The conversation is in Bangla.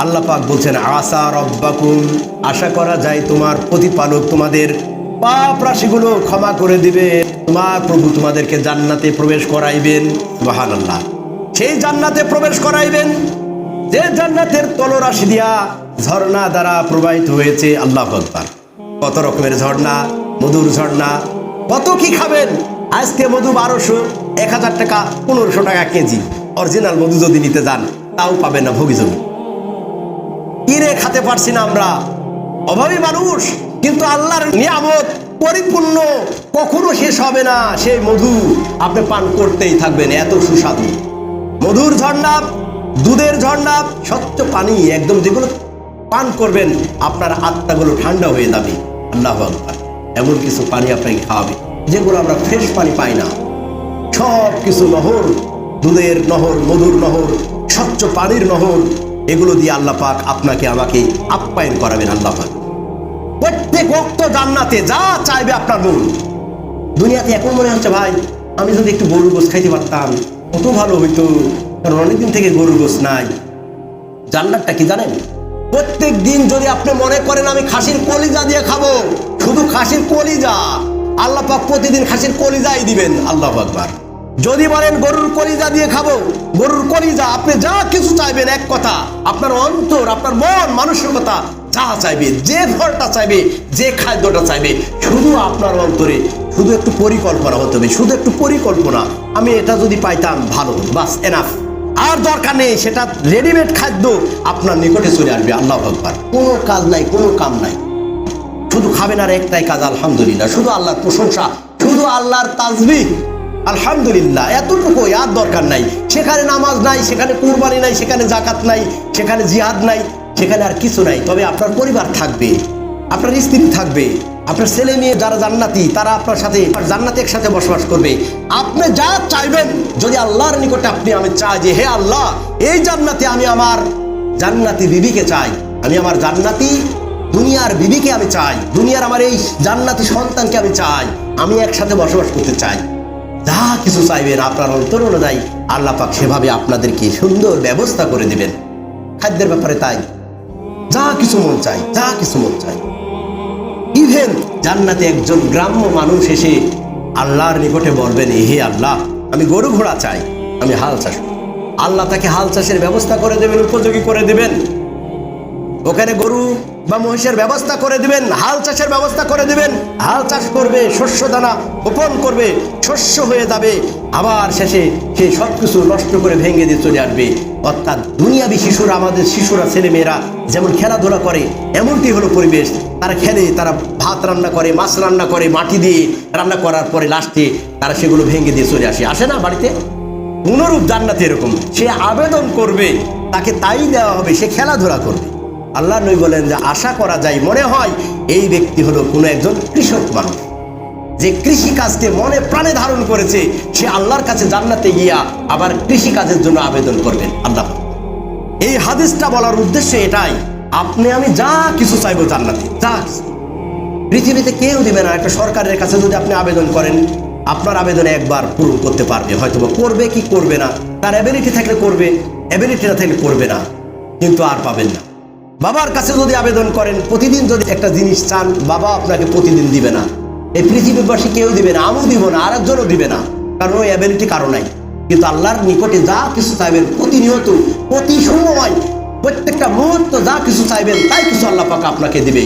আল্লাহ পাক বলছেন আসা রব্বাকুম, আশা করা যায় তোমার প্রতিপালক তোমাদের পাপ রাশিগুলো ক্ষমা করে দিবে, তোমার প্রভু তোমাদেরকে জান্নাতে প্রবেশ করাইবেন। সুবহানাল্লাহ। সেই জান্নাতে প্রবেশ করাইবেন যে জান্নাতের তলরাশি দিয়া ঝর্ণা দ্বারা প্রবাহিত হয়েছে। আল্লাহু আকবার। কত রকমের ঝর্ণা, মধুর ঝর্ণা, কত কি খাবেন। আজকে মধু 1200, 1000 টাকা, 1500 টাকা কেজি। অরিজিনাল মধু যদি নিতে যান তাও পাবেন না ভোগী জমি। কিনে খেতে পারছি না আমরা, অভাবী মানুষ, কিন্তু আল্লাহর নিয়ামত পরিপূর্ণ, কখনো শেষ হবে না। সেই মধু আপনি পান করতেই থাকবেন, এত সুস্বাদু। মধুর ঝর্ণা, দুধের ঝর্ণা, স্বচ্ছ পানি, একদম যেগুলো পান করবেন আপনার আত্মাগুলো ঠান্ডা হয়ে যাবে। আল্লাহু আকবার। এমন কিছু পানি আপনাকে খাওয়াবে যেগুলো আমরা ফ্রেশ পানি পাই না। সব কিছু নহর, দুধের নহর, মধুর নহর, স্বচ্ছ পানির নহর, এগুলো দিয়ে আল্লাহ পাক আপনাকে আমাকে আপ্যায়ন করাবেন। আল্লাহ পাক প্রত্যেক ওয়াক্ত জান্নাতে যা চাইবে আপনার মন। দুনিয়াতে এখন মনে হচ্ছে ভাই আমি যদি একটু গরুর গোশত খাইতে পারতাম কত ভালো হইতো, কারণ অনেকদিন থেকে গরুর গোশত নাই। জান্নাতটা কি জানেন? প্রত্যেক দিন যদি আপনি মনে করেন আমি খাসির কলিজা দিয়ে খাবো, শুধু খাসির কলিজা, আল্লাহ পাক প্রতিদিন খাসির কলিজাই দিবেন। আল্লাহু আকবার। যদি বলেন গরুর কলিজা দিয়ে খাবো, গরুর কলিজা, আপনি যা কিছু চাইবেন, এক কথা আপনার অন্তর, আপনার মন মানসিকতা যা চাইবে, যে ফলটা চাইবে, যে খাদ্যটা চাইবে, শুধু আপনার অন্তরে শুধু একটু পরিকল্পনা হতে হবে, শুধু একটু পরিকল্পনা, আমি এটা যদি পাইতাম ভালো, বাস এনাফ। আর দরকার নেই সেটা রেডিমেড খাদ্য আপনার নিকটে চলে আসবে। আল্লাহু আকবার। কোনো কাজ নাই, কোনো কাম নাই, শুধু খাবেন আর একটাই কাজ আলহামদুলিল্লাহ, শুধু আল্লাহর প্রশংসা, শুধু আল্লাহর তাসবিহ আলহামদুলিল্লাহ, এতটুকু। আর দরকার নাই, সেখানে নামাজ নাই, সেখানে কুরবানি নাই, সেখানে জাকাত নাই, সেখানে জিহাদ নাই, সেখানে আর কিছু নাই। তবে আপনার পরিবার থাকবে, আপনার স্ত্রী থাকবে, আপনার ছেলে মেয়ে যারা জান্নাতি তারা আপনার সাথে জান্নাতে একসাথে বসবাস করবে। আপনি যা চাইবেন, যদি আল্লাহর নিকটে আপনি আমি চাই যে হে আল্লাহ এই জান্নাতে আমি আমার জান্নাতি বিবিকে চাই, আমি আমার জান্নাতি দুনিয়ার বিবিকে আমি চাই, দুনিয়ার আমার এই জান্নাতি সন্তানকে আমি চাই, আমি একসাথে বসবাস করতে চাই। যা কিছু চাইবেন আপনার অন্তর অনুযায়ী আল্লাহ পাক সেভাবে আপনাদেরকে সুন্দর ব্যবস্থা করে দিবেন। খাদ্যের ব্যাপারে তাই, যা কিছু মন চাই, যা কিছু মন চাই। ইভেন জান্নাতে একজন গ্রাম্য মানুষ এসে আল্লাহর নিকটে বলবেন হে আল্লাহ আমি গরু ঘোড়া চাই, আমি হাল চাষ, আল্লাহ তাকে হাল চাষের ব্যবস্থা করে দেবেন, উপযোগী করে দেবেন। ওখানে গরু বা মহিষের ব্যবস্থা করে দিবেন, হাল চাষের ব্যবস্থা করে দিবেন। হাল চাষ করবে, শস্য দানা বপন করবে, শস্য হয়ে যাবে, আবার শেষে সেই সব কিছু নষ্ট করে ভেঙে দিয়ে চলে আসবে। অর্থাৎ দুনিয়াবী শিশুরা, আমাদের শিশুরা, ছেলেমেয়েরা যেমন খেলাধুলা করে এমনটি হলো পরিবেশ। তারা খেলে, তারা ভাত রান্না করে, মাছ রান্না করে, মাটি দিয়ে রান্না করার পরে লাস্টে তারা সেগুলো ভেঙে দিয়ে চলে আসে না বাড়িতে? অনুরূপ জান্নাতে এরকম, সে আবেদন করবে তাকে তাই দেওয়া হবে, সে খেলাধুলা করবে। আল্লাহ নবী বলেন যে আশা করা যায়, মনে হয় এই ব্যক্তি হলো কোনো একজন কৃষক মানুষ, যে কৃষি কাজকে মনে প্রাণে ধারণ করেছে, সে আল্লাহর কাছে জান্নাতে গিয়া আবার কৃষি কাজের জন্য আবেদন করবেন। আল্লাহ এই হাদিসটা বলার উদ্দেশ্য এটাই, আপনি আমি যা কিছু চাইবো জান্নাতে, যা কিছু পৃথিবীতে কেউ দিবে না। একটা সরকারের কাছে যদি আপনি আবেদন করেন, আপনার আবেদন একবার পূরণ করতে পারবে, হয়তো করবে কি করবে না, তার এবিলিটি থাকলে করবে, এবিলিটি না থাকলে করবে না, কিন্তু আর পাবেন না। বাবার কাছে যদি আবেদন করেন, প্রতিদিন যদি একটা জিনিস চান, বাবা আপনাকে প্রতিদিন দিবে না, এই পৃথিবীবাসী কেউ দিবে না, আমিও দিব না, আরেকজনও দিবে না, কারণ ওই অ্যাবিলিটি কারো নাই। কিন্তু আল্লাহর নিকটে যা কিছু চাইবেন, প্রতিনিয়ত, প্রতি সময়, প্রত্যেকটা মুহূর্ত যা কিছু চাইবেন তাই কিছু আল্লাহ পাক আপনাকে দিবে।